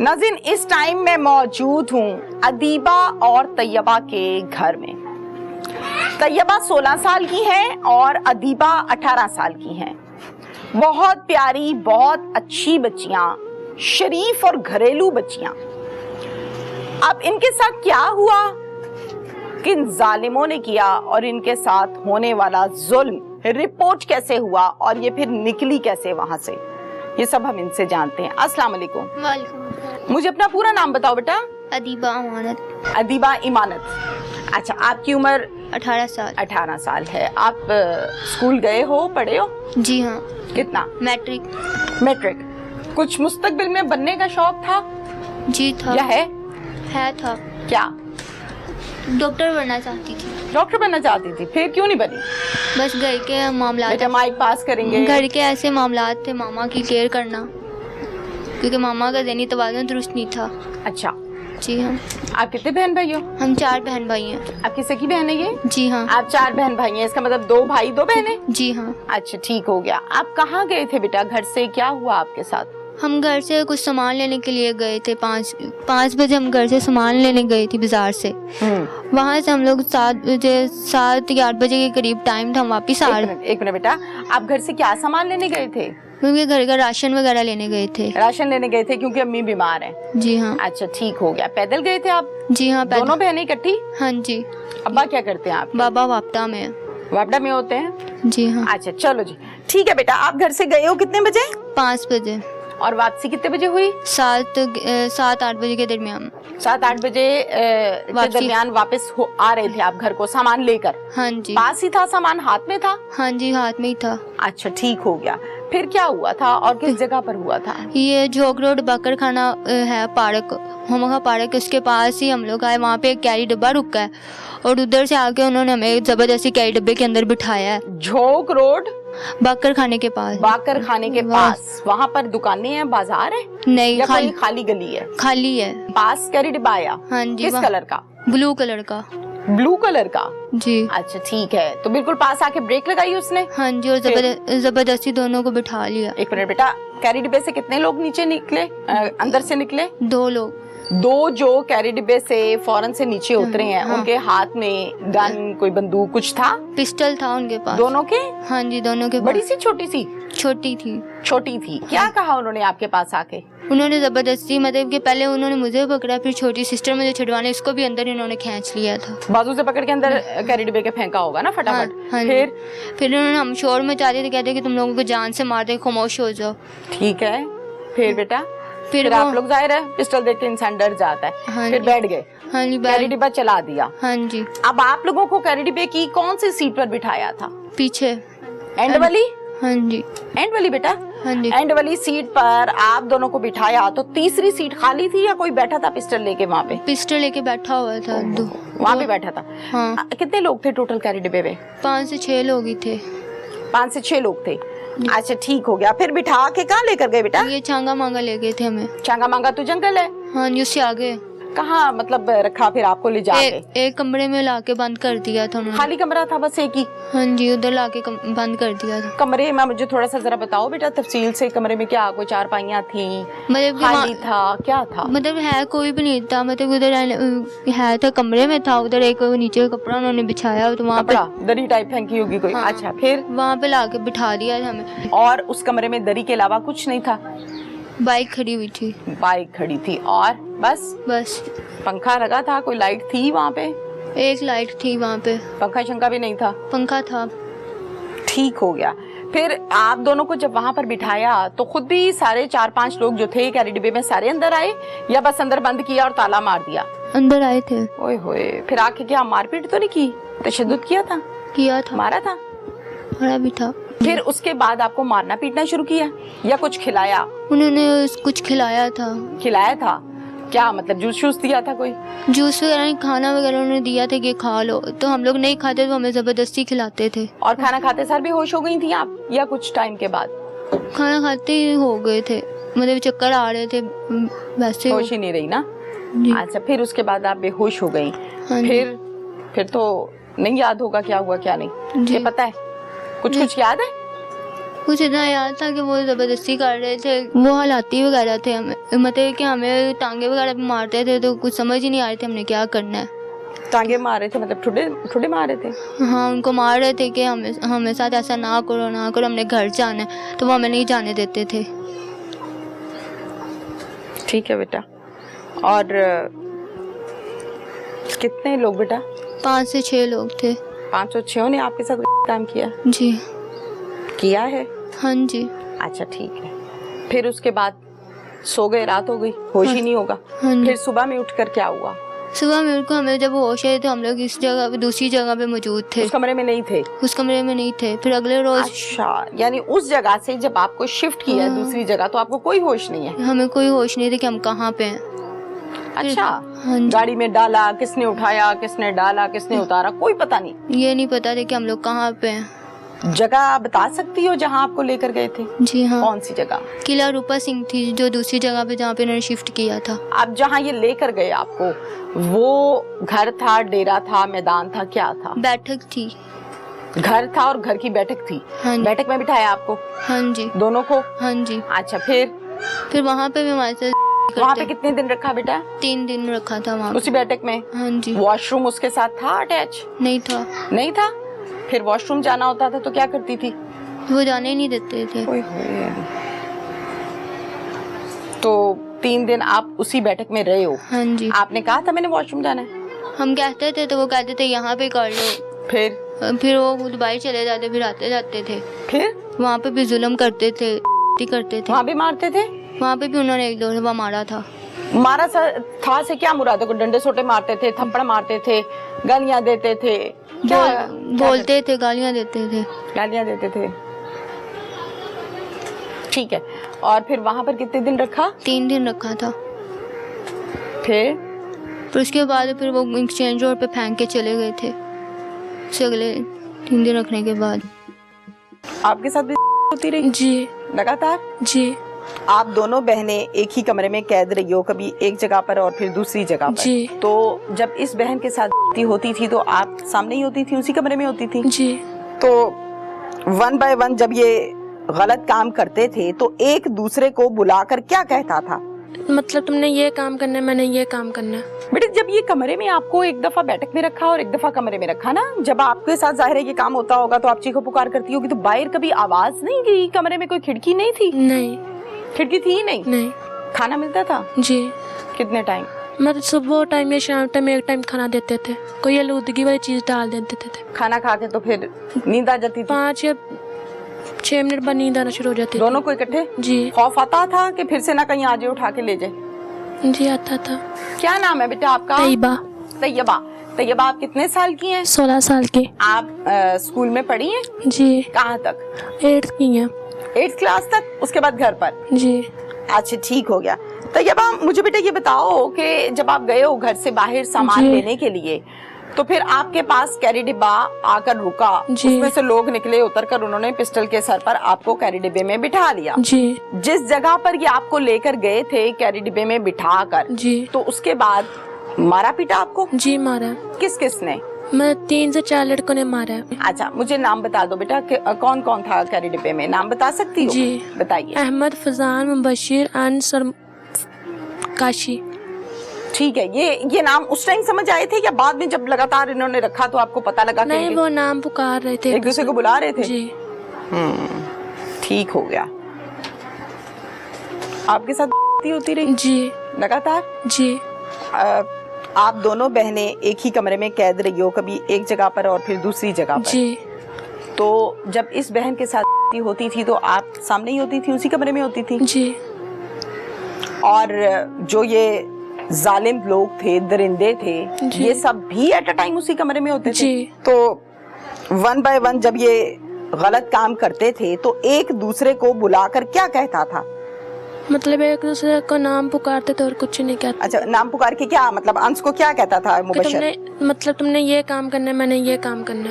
नाज़रीन, इस टाइम मैं मौजूद हूँ अदीबा और तैयबा के घर में। तैयबा 16 साल की है और अदीबा 18 साल की हैं। बहुत प्यारी, बहुत अच्छी बच्चियाँ, शरीफ और घरेलू बच्चियाँ। अब इनके साथ क्या हुआ, किन जालिमों ने किया और इनके साथ होने वाला जुल्म रिपोर्ट कैसे हुआ और ये फिर निकली कैसे वहां से, ये सब हम इनसे जानते हैं। अस्सलाम वालेकुम। वालेकुम। मुझे अपना पूरा नाम बताओ बेटा। अदीबा इमानत। अदीबा इमानत। अच्छा, आपकी उम्र 18 साल। 18 साल है। आप स्कूल गए हो, पढ़े हो? जी हाँ। कितना? मैट्रिक। मैट्रिक। कुछ मुस्तकबिल में बनने का शौक था? जी था। या है? था। क्या? डॉक्टर बनना चाहती थी। डॉक्टर बनना चाहती थी, फिर क्यों नहीं बनी? बस घर के मामला, बेटा माइक पास करेंगे। घर के ऐसे मामलात थे, मामा की केयर करना, क्योंकि मामा का ज़हनी तवाज़ुन दुरुस्त नहीं था। अच्छा। जी हाँ। आप कितने बहन भाई हो? हम 4 बहन भाई हैं। आपकी सगी बहन है ये? जी हाँ। आप 4 बहन भाई हैं, इसका मतलब 2 भाई 2 बहनें? जी हाँ। अच्छा, ठीक हो गया। आप कहाँ गए थे बेटा, घर से क्या हुआ आपके साथ? हम घर से कुछ सामान लेने के लिए गए थे। 5 बजे हम घर से सामान लेने गए थे बाजार से। वहाँ से हम लोग 7 या 8 बजे के करीब टाइम था, हम वापिस आ रहे। एक मिनट बेटा, आप घर से क्या सामान लेने गए थे? क्योंकि घर का राशन वगैरह लेने गए थे। राशन लेने गए थे क्योंकि अम्मी बीमार है। जी हाँ। अच्छा, ठीक हो गया। पैदल गए थे आप? जी हाँ। दोनों बहनें इकट्ठी? हाँ जी। अब्बा क्या करते हैं आप? बाबा वापडा में। वापडा में होते हैं? जी हाँ। अच्छा, चलो जी, ठीक है बेटा। आप घर से गए हो कितने बजे? 5 बजे। और वापसी कितने बजे हुई? 7-8 बजे के दरमियान। 7-8 बजे के दरमियान वापस आ रहे थे आप घर को सामान लेकर? हाँ जी। पास ही था सामान, हाथ में था? हाँ जी, हाथ में ही था। अच्छा, ठीक हो गया। फिर क्या हुआ था और किस जगह पर हुआ था? ये झोक रोड बकर खाना है, पार्क, हमका पार्क, उसके पास ही हम लोग आए। वहाँ पे एक कैरी डब्बा रुका है और उधर से आके उन्होंने हमें जबरदस्ती कैरी डब्बे के अंदर बिठाया है। झोक रोड बाकर खाने के पास? बाकर खाने के पास। वहाँ पर दुकानें हैं, बाजार है? नहीं, या खाली गली है? खाली है। पास कैरी डिब्बा आया? हाँ जी। किस कलर का? ब्लू कलर का। ब्लू कलर का? जी। अच्छा, ठीक है। तो बिल्कुल पास आके ब्रेक लगाई उसने? हाँ जी, और जबरदस्ती दोनों को बिठा लिया। एक मिनट बेटा, कैरी डिब्बे से कितने लोग नीचे निकले, अंदर से निकले? 2 लोग। 2 जो कैरी डिब्बे से फौरन से नीचे उतरे हैं। हाँ। उनके हाथ में गन, कोई बंदूक कुछ था? पिस्टल था उनके पास। दोनों के? हाँ जी, दोनों के। बड़ी सी छोटी सी? छोटी थी। छोटी थी। क्या कहा उन्होंने आपके पास आके? उन्होंने जबरदस्ती, मतलब कि पहले उन्होंने मुझे पकड़ा, फिर छोटी सिस्टर मुझे छुड़वाने, इसको भी अंदर इन्होंने खींच लिया था। बाजू से पकड़ के अंदर कैरी डिब्बे के फेंका होगा ना फटाफट? हाँ, फिर उन्होंने हम शोर मचा दिए थे, कहते कि तुम लोगों को जान से मार दे, खामोश हो जाओ। ठीक है। फिर बेटा? फिर आप लोग, जाहिर है पिस्टल देख के इंसान डर जाता है। हाँ, फिर बैठ गए? हाँ जी। कैरी डिब्बा चला दिया? हाँ जी। अब आप लोगों को कैरी डिब्बे की कौन सी सीट पर बिठाया था? पीछे। एंड वाली? हाँ जी। एंड वाली बेटा? हाँ जी। एंड वाली सीट पर आप दोनों को बिठाया, तो तीसरी सीट खाली थी या कोई बैठा था पिस्टल लेके वहाँ पे? पिस्टल लेके बैठा हुआ था। वहाँ पे बैठा था? हाँ। कितने लोग थे टोटल कैरी डिब्बे में? 5 से 6 लोग ही थे। 5 से 6 लोग थे। अच्छा, ठीक हो गया। फिर बिठा के कहाँ लेकर गए बेटा? ये चांगा मांगा ले गए थे हमें। चांगा मांगा तो जंगल है? हाँ जी, उससे आगे। कहाँ मतलब रखा फिर आपको ले जाके? एक कमरे में लाके बंद कर दिया था उन्होंने। खाली कमरा था बस एक ही? हाँ जी, उधर लाके बंद कर दिया था। कमरे में मुझे थोड़ा सा जरा बताओ बेटा तफसील से। कमरे में क्या, कोई चारपाइयाँ थी, मतलब खाली था, क्या था? मतलब है कोई भी नहीं था, मतलब उधर है था, कमरे में था, उधर एक नीचे कपड़ा उन्होंने बिछाया, तो वहाँ पे दरी टाइप फेंकी होगी कोई। हाँ। अच्छा, फिर? वहाँ पे लाके बिठा दिया था हमें। और उस कमरे में दरी के अलावा कुछ नहीं था? बाइक खड़ी हुई थी। बाइक खड़ी थी और बस? पंखा लगा था? कोई लाइट थी वहाँ पे? एक लाइट थी वहाँ पे। पंखा शंखा भी नहीं था? पंखा था। ठीक हो गया। फिर आप दोनों को जब वहाँ पर बिठाया तो खुद भी सारे 4-5 लोग जो थे कैरी डिब्बे में सारे अंदर आए या बस अंदर बंद किया और ताला मार दिया? अंदर आए थे। ओए होए। फिर आके क्या मारपीट तो नहीं की, तशद्दुद किया था? किया था। मारा था? मारा भी था। फिर उसके बाद आपको मारना पीटना शुरू किया या कुछ खिलाया? उन्होंने कुछ खिलाया था। खिलाया था? क्या मतलब जूस शूस दिया था कोई? जूस वगैरह नहीं, खाना वगैरह उन्होंने दिया था कि खा लो, तो हम लोग नहीं खाते तो हमें जबरदस्ती खिलाते थे। और खाना खाते सार बेहोश हो गई थी आप या कुछ टाइम के बाद? खाना खाते ही हो गए थे, मतलब चक्कर आ रहे थे, वैसे होश ही नहीं रही ना? अच्छा, फिर उसके बाद आप बेहोश हो गई। हाँ। फिर तो नहीं याद होगा क्या हुआ क्या नहीं? ये पता है? कुछ याद है? कुछ इतना याद था कि वो ज़बरदस्ती कर रहे थे, वो हालाती वगैरह थे, हमें मतलब कि हमें टांगे वगैरह भी मारते थे, तो कुछ समझ ही नहीं आ रही थी हमने क्या करना है। टांगे मार रहे थे मतलब ठुडे मार रहे थे? हाँ, उनको मार रहे थे कि हमें साथ ऐसा ना करो, हमने घर जाना है, तो वो हमें नहीं जाने देते थे। ठीक है बेटा। और कितने लोग बेटा? 5 से 6 लोग थे। 5 और 6 ने आपके साथ काम किया? जी किया है। हाँ जी। अच्छा ठीक है। फिर उसके बाद सो गए, रात हो गई, होश ही नहीं होगा। हाँ जी। फिर सुबह में उठकर क्या हुआ? सुबह में उनको हमें जब होश आए तो हम लोग इस जगह पे दूसरी जगह पे मौजूद थे। उस कमरे में नहीं थे? उस कमरे में नहीं थे। फिर अगले रोज अच्छा, यानी उस जगह से जब आपको शिफ्ट किया हाँ। दूसरी जगह तो आपको कोई होश नहीं है? हमें कोई होश नहीं थी कि हम कहाँ पे हैं। अच्छा। हाँ जी। गाड़ी में डाला, किसने उठाया, किसने डाला, किसने उतारा, कोई पता नहीं? ये नहीं पता था कि हम लोग कहाँ पे हैं। जगह बता सकती हो जहाँ आपको लेकर गए थे? जी हाँ। कौन सी जगह? किला रूपा सिंह थी जो दूसरी जगह पे जहाँ पे उन्होंने शिफ्ट किया था। अब जहाँ ये लेकर गए आपको, वो घर था, डेरा था, मैदान था, क्या था? बैठक थी। घर था और घर की बैठक थी। हाँ जी। बैठक में बिठाया आपको हाँ जी। दोनों को? हाँ जी। अच्छा, फिर वहाँ पे भी हमारे साथ वहाँ पे कितने दिन रखा बेटा? 3 दिन रखा था वहाँ उसी बैठक में? हाँ जी। वॉशरूम उसके साथ था अटैच? नहीं था। नहीं था? फिर वॉशरूम जाना होता था तो क्या करती थी? वो जाने ही नहीं देते थे। ओए होए। तो 3 दिन आप उसी बैठक में रहे हो? हाँ जी। आपने कहा था मैंने वॉशरूम जाना है? हम कहते थे तो वो कहते थे यहाँ पे कर लो। फिर वो खुद बाहर चले जाते, फिर आते जाते थे। फिर वहाँ पे भी जुल्म करते थे, करते थे। वहाँ भी मारते थे? वहाँ पे भी उन्होंने 1-2 दफा मारा था। मारा था से क्या मुराद है? को डंडे सोटे मारते थे, थप्पड़ मारते थे, गालियाँ देते थे? बोलते थे, गालियाँ देते थे। गालियाँ देते थे। ठीक है। और फिर वहाँ पर कितने दिन रखा? 3 दिन रखा था। फिर उसके बाद फिर वो एक्सचेंज रोड पे फेंक के चले गए थे। उससे अगले 3 दिन रखने के बाद आपके साथ भी होती रही? जी लगातार? जी। आप दोनों बहनें एक ही कमरे में कैद रही हो, कभी एक जगह पर और फिर दूसरी जगह पर? जी। तो जब इस बहन के साथ होती थी तो आप सामने ही होती थी, उसी कमरे में होती थी? जी। तो 1 बाय 1 जब ये गलत काम करते थे तो एक दूसरे को बुलाकर क्या कहता था? मतलब तुमने ये काम करना है, मैंने ये काम करना है। बेटे, जब ये कमरे में आपको एक दफा बैठक में रखा और एक दफा कमरे में रखा ना, जब आपके साथ जाहिर है ये काम होता होगा तो आप चीखो पुकार करती होगी, तो बाहर कभी आवाज नहीं गई? कमरे में कोई खिड़की नहीं थी? नहीं। खिड़की थी ही नहीं? नहीं। खाना मिलता था? जी। कितने टाइम? मतलब सुबह टाइम या शाम टाइम एक टाइम खाना देते थे, कोई आलूदगी वाली चीज डाल देते थे। खाना खाते तो फिर नींद आ जाती थी? 5 या 6 मिनट बाद नींद आना शुरू हो जाती थी। दोनों को इकट्ठे? जी। खौफ आता था कि फिर से ना कहीं आ जाए उठा के ले जाए? जी आता था। क्या नाम है बेटा आपका? तैयबा। तैयबा। तैयबा, आप कितने साल की हैं? 16 साल की। आप स्कूल में पढ़ी हैं? जी। कहाँ तक? 8th की है। 8th क्लास तक? उसके बाद घर पर? जी। अच्छा, ठीक हो गया। तैयबा, मुझे बेटा ये बताओ कि जब आप गए हो घर से बाहर सामान लेने के लिए, तो फिर आपके पास कैरी डिब्बा आकर रुका, उसमें से लोग निकले, उतरकर उन्होंने पिस्टल के सर पर आपको कैरी डिब्बे में बिठा लिया। जी। जिस जगह पर ये आपको लेकर गए थे कैरी डिब्बे में बिठा कर, जी, तो उसके बाद मारा पीटा आपको? जी मारा। किस किसने? मैं 3 से 4 लड़कों ने मारा है। अच्छा, मुझे नाम बता दो बेटा कि कौन कौन था कैरी डिब्बे में, नाम बता सकती हो? जी बताइए। अहमद, फजान, मुबशिर, अनसर, काशी। ठीक है, ये नाम उस टाइम समझ आए थे या बाद में जब लगातार इन्होंने रखा तो आपको पता लगा? नहीं, वो नाम पुकार रहे थे, एक दूसरे को बुला रहे थे? जी। ठीक हो गया। आपके साथ होती रही? जी लगातार? जी। आप दोनों बहनें एक ही कमरे में कैद रही हो, कभी एक जगह पर और फिर दूसरी जगह पर? जी। तो जब इस बहन के साथ होती थी तो आप सामने ही होती थी, उसी कमरे में होती थी? जी। और जो ये जालिम लोग थे, दरिंदे थे, ये सब भी एट अ टाइम उसी कमरे में होते थे? जी। तो 1 बाय 1 जब ये गलत काम करते थे तो एक दूसरे को बुलाकर क्या कहता था? मतलब एक दूसरे को नाम पुकारते थे और कुछ नहीं कहते। अच्छा, नाम पुकार के क्या मतलब? अंश को क्या कहता था मुबशिर? तुमने ये काम करना है, मैंने ये काम करना है।